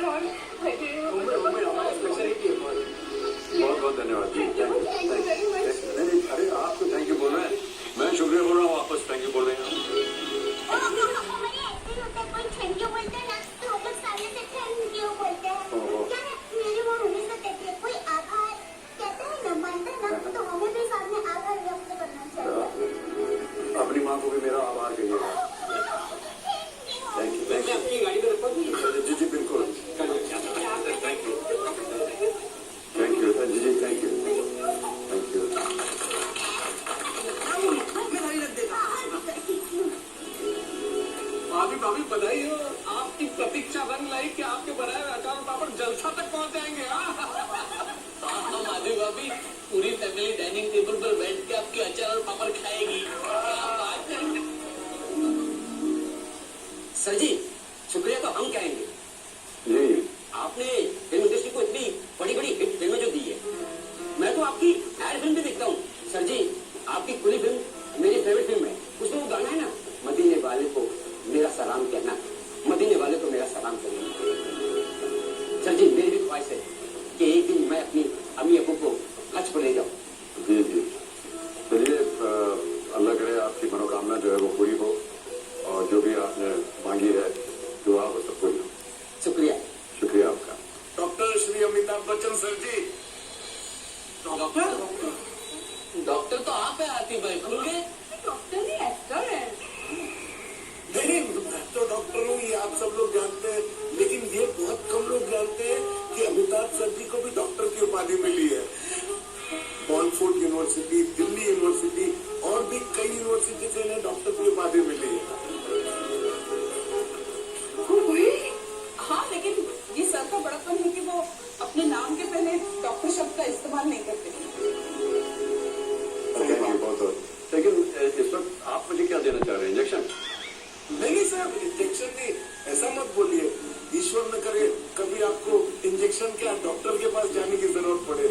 बहुत बहुत धन्यवाद जी। अरे आप तो थैंक यू बोल रहे हैं, मैं शुक्रिया बोल रहा हूँ, वापस थैंक यू बोल रहे हैं। अपनी माँ को भी मेरा आभार कहिएगा। Thank you thank you. आपकी गाड़ी में रखो जी जी बिल्कुल। थैंक यू थैंक यू जी जी थैंक यू थैंक यू। भाभी बधाई हो, आपकी प्रतीक्षा रंग लाई कि आपके बनाए हुए अचार पापड़ जलसा तक पहुंच जाएंगे। माधवी भाभी पूरी फैमिली डाइनिंग टेबल पर बैठ के आपके अचार और पापड़ खाएगी। सर जी शुक्रिया तो हम कहेंगे जी। आपने फिल्म इंडस्ट्री को इतनी बड़ी बड़ी हिट फिल्में जो दी है। मैं तो आपकी एड फिल्म भी देखता हूँ। सर जी आपकी खुली फिल्म मेरी फेवरेट फिल्म है। उसमें वो गाना है ना, मदीने वाले को मेरा सलाम कहना, मदीने वाले को मेरा सलाम कहना। सर जी मेरी भी ख्वाहिश है कि एक दिन मैं अपनी अम्मी अबू को हज पर ले जाऊँ। जी जी चलिए, अल्लाह करे आपकी मनोकामना जो है वो पूरी हो और जो भी आपने मांगी है दुआ वो सब पूरी हो। शुक्रिया शुक्रिया आपका। डॉक्टर श्री अमिताभ बच्चन सर जी। डॉक्टर तो आप है आती भाई, भूल गए? डॉक्टर नहीं एक्टर है। नहीं तो डॉक्टर हूँ ये आप सब लोग जानते हैं, लेकिन ये बहुत कम लोग जानते हैं कि अमिताभ सर जी को भी डॉक्टर की उपाधि मिली है। बॉर्नफोर्ड यूनिवर्सिटी, दिल्ली यूनिवर्सिटी और भी कई यूनिवर्सिटी से इन्हें डॉक्टर की उपाधि मिली है। हाँ लेकिन ये सर का बड़प्पन है कि वो अपने नाम के पहले डॉक्टर शब्द का इस्तेमाल नहीं करते। थैंक यू बहुत बहुत। लेकिन इस वक्त आप मुझे क्या देना चाह रहे हैं, इंजेक्शन? नहीं सर इंजेक्शन नहीं, ऐसा मत बोलिए। ईश्वर न करे कभी आपको इंजेक्शन क्या डॉक्टर के पास जाने की जरूरत पड़े।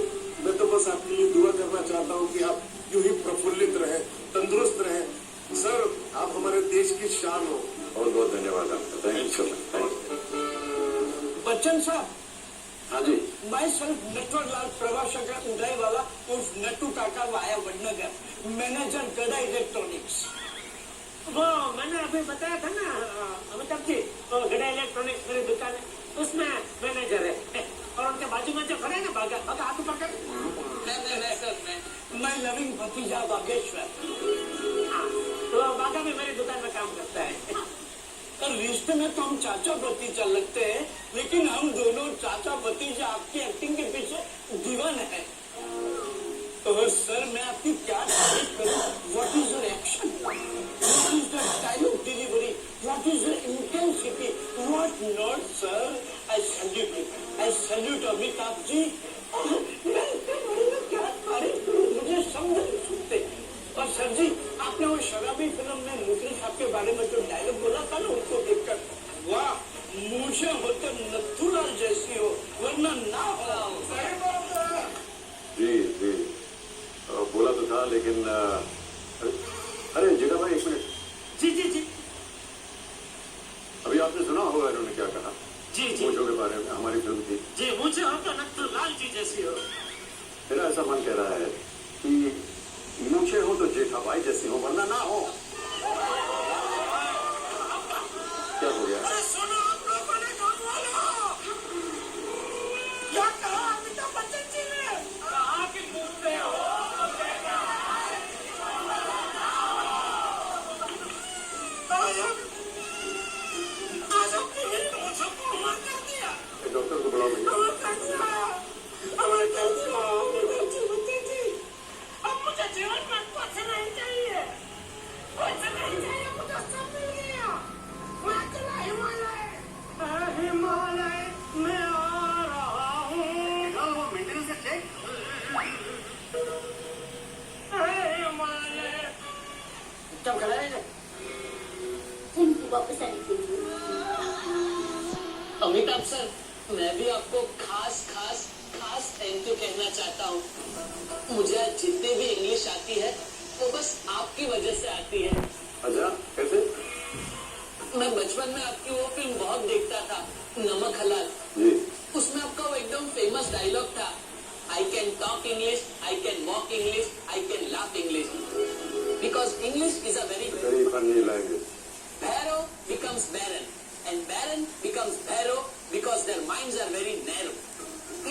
मैं तो बस आपके लिए दुआ करना चाहता हूँ कि आप यूं ही प्रफुल्लित रहे, तंदुरुस्त रहे। सर आप हमारे देश की शान हो। बहुत बहुत धन्यवाद आपका। Thank you so much. Bachchan साहब हाँ जी। मैं सिर्फ नटवरलाल प्रभाशंकर उदय वाला उस नट्टू काका वाया वडनगर, मैनेजर गदा इलेक्ट्रॉनिक्स। वो मैंने अभी बताया था ना अमिताभ जी, गदा इलेक्ट्रॉनिक्स मेरी दुकान है, उसमें मैनेजर है। और उनके बाजू में जो खड़े है ना बागा, हाथ ऊपर कर। नहीं सर मैं लविंग भतीजा बागेश्वर। हाँ तो बागा भी मेरी दुकान में काम करता है। रिश्ते में तो हम चाचा भतीजा लगते हैं, लेकिन हम दोनों चाचा भतीजा आपकी एक्टिंग के पीछे दीवाने हैं। और सर मैं आपकी क्या तारीफ करूं? What is your action, what is the dialogue delivery, what is your intensity, what not sir. I salute Amitabh ji. मैं क्या तारीफ करूं, मुझे समझ नहीं सकते। और सर जी आपने वो शराबी फिल्म में मुकरी साहब के बारे में जो डायलॉग बोला था ना, उनको देखकर वाह, मुझे हो तो नथुलाल जैसी हो वरना ना हो। जी जी बोला तो था, लेकिन अरे जिगा भाई एक मिनट। जी जी जी अभी आपने सुना होगा इन्होंने क्या कहा जी जी मूछों के बारे में, हमारी फिल्म की। जी मुझे हो तो नथुलाल जी जैसी हो। मेरा ऐसा मन कह रहा है कि मूछे हो तो जेठाबाई जैसी हो वरना ना हो। क्या हो गया? अरे सुनो आप लोगों ने कौन बोला? क्या कहा अमिताभ बच्चन जी ने? कहा कि मूछे हो आज आपने मेरी मूछों को अमर कर दिया। डॉक्टर को बुलाओ भैया। अमर कर दिया, अमर कर दिया। अब मुझे जीवन में कुछ नहीं चाहिए, कुछ नहीं चाहिए, मुझे सब मिल गया। मैं चला हिमालय में आ रहा हूँ। वो मेंटेनेंस से चेक हिमालय क्या खड़ा है? वापस आने के लिए अमिताभ सर मैं भी आपको खास थैंक यू कहना चाहता हूँ। मुझे आज जितनी भी इंग्लिश आती है वो बस आपकी वजह से आती है। अच्छा कैसे? मैं बचपन में आपकी वो फिल्म बहुत देखता था, नमक हलाल। जी उसमें आपका वो एकदम फेमस डायलॉग था, I can talk English, I can walk English, I can laugh English, because English is a very funny language. Pharaoh becomes barren, and barren becomes Pharaoh because their minds are very narrow.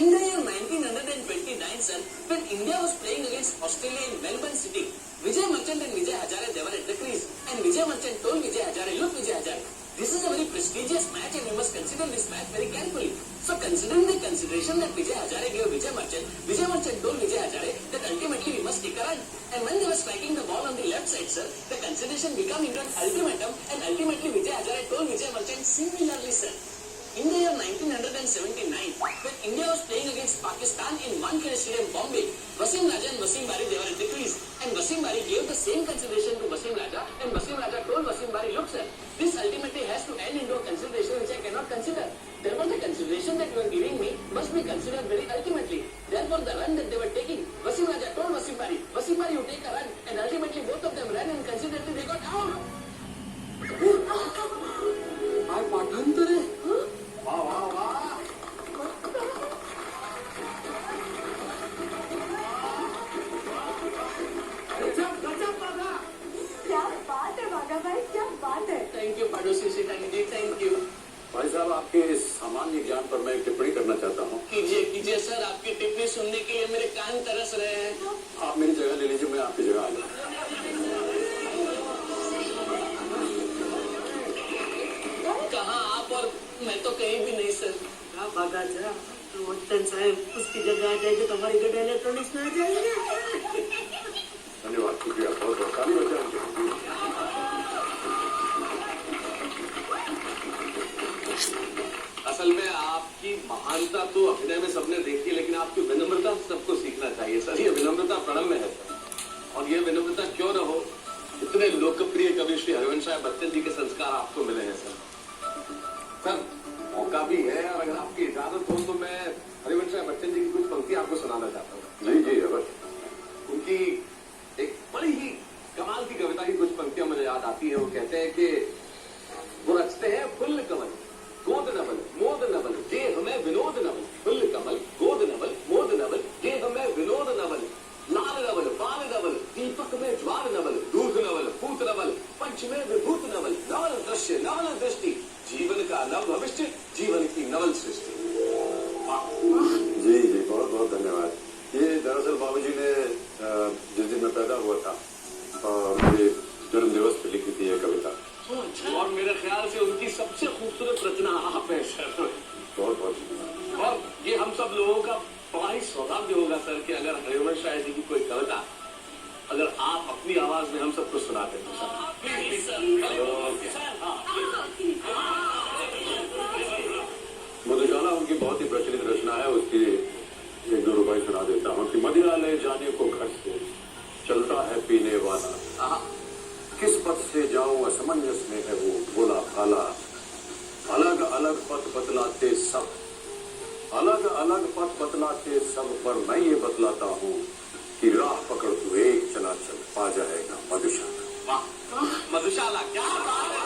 In the year 1929, sir, when India was playing against Australia in Melbourne City, Vijay Merchant and Vijay Hazare, they were at the crease, and Vijay Merchant told Vijay Hazare, look Vijay Hazare, this is a very prestigious match and you must consider this match very carefully. So considering the consideration that Vijay Hazare gave Vijay Merchant told Vijay Hazare that ultimately we must take a run. And when they were striking the ball on the left side, sir, the consideration became into an ultimatum, and ultimately Vijay Hazare told Vijay Merchant similarly, sir. In the year 1979, when India was playing against Pakistan in Wankhede Stadium, Bombay, Wasim Raja and Wasim Bari, they were at the crease. And Wasim Bari gave the same consideration to Wasim Raja, and Wasim Raja told Wasim Bari, look sir, this ultimately has to end into a consideration which I cannot consider. Therefore, the consideration that you are giving me must be considered very ultimately. Therefore, the run that they were taking, Wasim Raja told Wasim Bari, you take a run, and ultimately both of them ran and considered they got out. काय पाठांतर आहे वाह वाह वाह क्या बात है बाघा भाई, क्या बात है। Thank you, पड़ोसी सेठानी जी, thank you. भाई साहब, आपके इस सामान्य ज्ञान पर मैं एक टिप्पणी करना चाहता हूँ। कीजिए सर, आपकी टिप्पणी सुनने के लिए मेरे कान तरस रहे हैं। आप मेरी जगह ले लीजिए, मैं आपकी जगह आ जाऊँ। कहाँ आप और मैं तो कहीं भी नहीं सर। भागा जा, वतन साहब उसकी जगह आ जाएगी तो हमारी गड्ढा इलेक्ट्रॉनिक्स में आ जाएगी। धन्यवाद, शुक्रिया, बहुत बहुत ताली बजाएंगे। असल में आपकी महानता तो अभिनय में सबने देखी, लेकिन आपकी विनम्रता सबको सीखना चाहिए सर। ये विनम्रता प्रणम में है सर, और ये विनम्रता क्यों न हो, इतने लोकप्रिय कवि श्री हरिवंश राय बच्चन जी के संस्कार आपको मिले हैं सर। सर मौका भी है, और अगर आपकी इजाजत हो तो मैं हरिवंश राय बच्चन जी की कुछ पंक्ति आपको सुनाना चाहता हूँ। जी जी अवश्य। उनकी एक बड़ी ही कमाल की कविता की कुछ पंक्तियां मुझे याद आती है। वो कहते हैं कि वो रचते हैं फुल कमल गोद नवल मोद नवल ये हमें विनोद नवल, फुल कमल गोद नवल मोद नवल ये हमें विनोद नवल, लाल नवल बाल नवल दीपक में ज्वाल नवल, दूध नवल पूत नवल पंच में विभूत नवल, नवल दृश्य नवल दृष्टि जीवन का नव भविष्य, जीवन की नवल सृष्टि। जी जी बहुत बहुत धन्यवाद। ये दरअसल बाबूजी ने जिस दिन मैं पैदा हुआ था मेरे जन्म दिवस पे लिखी थी ये कविता, और मेरे ख्याल से उनकी सबसे खूबसूरत रचना आप है सर। बहुत बहुत। और ये हम सब लोगों का बड़ा ही सौभाग्य होगा सर कि अगर हरिवंश राय जी की कोई कविता अगर आप अपनी आवाज में हम सबको सुनाते तो मधुशाला उनकी बहुत ही प्रचलित रचना है, उसकी एक दो रुपए सुना देता हूँ कि मदिरा ले जाने को घर से चलता है पीने वाला, किस पथ से जाऊं असमंजस में है वो बोला भाला, अलग अलग पथ बतलाते सब, अलग अलग पथ बतलाते सब, पर मैं ये बतलाता हूँ कि राह पकड़ तू एक चला चल पा जाएगा मधुशाला। मधुशाला क्या बात है।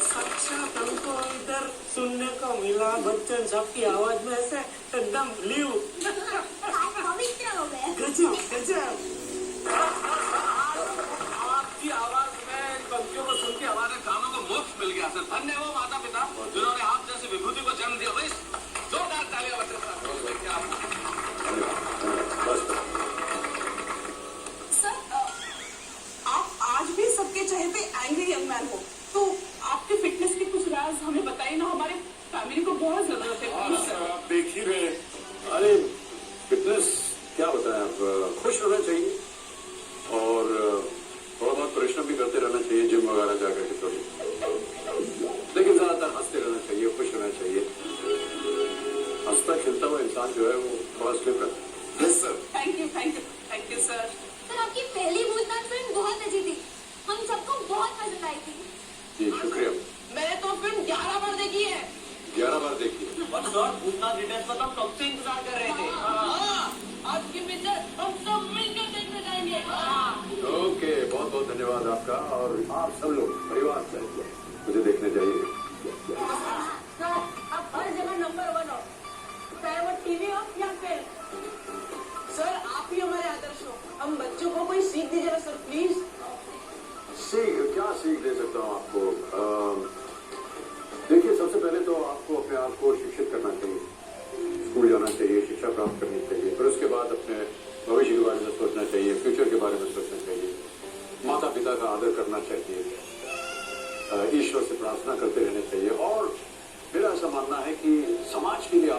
साक्षात हमको इधर सुनने को मिला बच्चन साहब की आवाज में ऐसे एकदम लीव पवित्र हो गए। गजब गजब। आपकी आवाज में इन पंक्तियों को सुन के हमारे कानों को मोक्ष मिल गया सर। धन्य वो माता पिता जिन्होंने आप जैसे विभूति को जन्म दिया। भाई जोरदार तालियां बच्चन साहब। सर आप आज भी सबके चहेते एंग्री यंग मैन हो, तो आपके फिटनेस के कुछ राज हमें बताइए ना, हमारे फैमिली को बहुत जरूरत है। हाँ सर, आप देख ही रहे। अरे फिटनेस क्या बताएं, आप खुश रहना चाहिए और थोड़ा बहुत परिश्रम भी करते रहना चाहिए, जिम वगैरह जाकर के थोड़ी, लेकिन ज्यादातर हंसते रहना चाहिए, खुश रहना चाहिए। हंसता खिलता हुआ इंसान जो है वो थोड़ा स्लिप रहता है। Yes sir. Thank you thank you thank you sir. Sir आपकी पहली भूतनाथ फिल्म बहुत अच्छी थी, हम सबको बहुत पसंद आई थी। जी शुक्रिया। मैंने तो फिल्म 11 बार देखी है। 11 बार देखिए। और सर भूतनाथ रिटर्न्स का तो कब से इंतजार कर रहे थे। धन्यवाद आपका। और आप सब लोग परिवार सहित मुझे देखने जाइए। सर अब हर जगह नंबर 1 हो, चाहे वो टीवी हो या फिल्म। सर आप ही हमारे आदर्श हो, हम बच्चों को कोई सीख दीजिए ना सर प्लीज। क्या सीख दे सकता हूँ आपको? देखिए, सबसे पहले तो आपको अपने आप को शिक्षित करना चाहिए, स्कूल जाना चाहिए, शिक्षा प्राप्त करनी चाहिए। फिर उसके बाद अपने भविष्य के बारे में सोचना चाहिए, फ्यूचर के बारे में सोचना चाहिए, माता पिता का आदर करना चाहिए, ईश्वर से प्रार्थना करते रहना चाहिए। और मेरा ऐसा मानना है कि समाज के लिए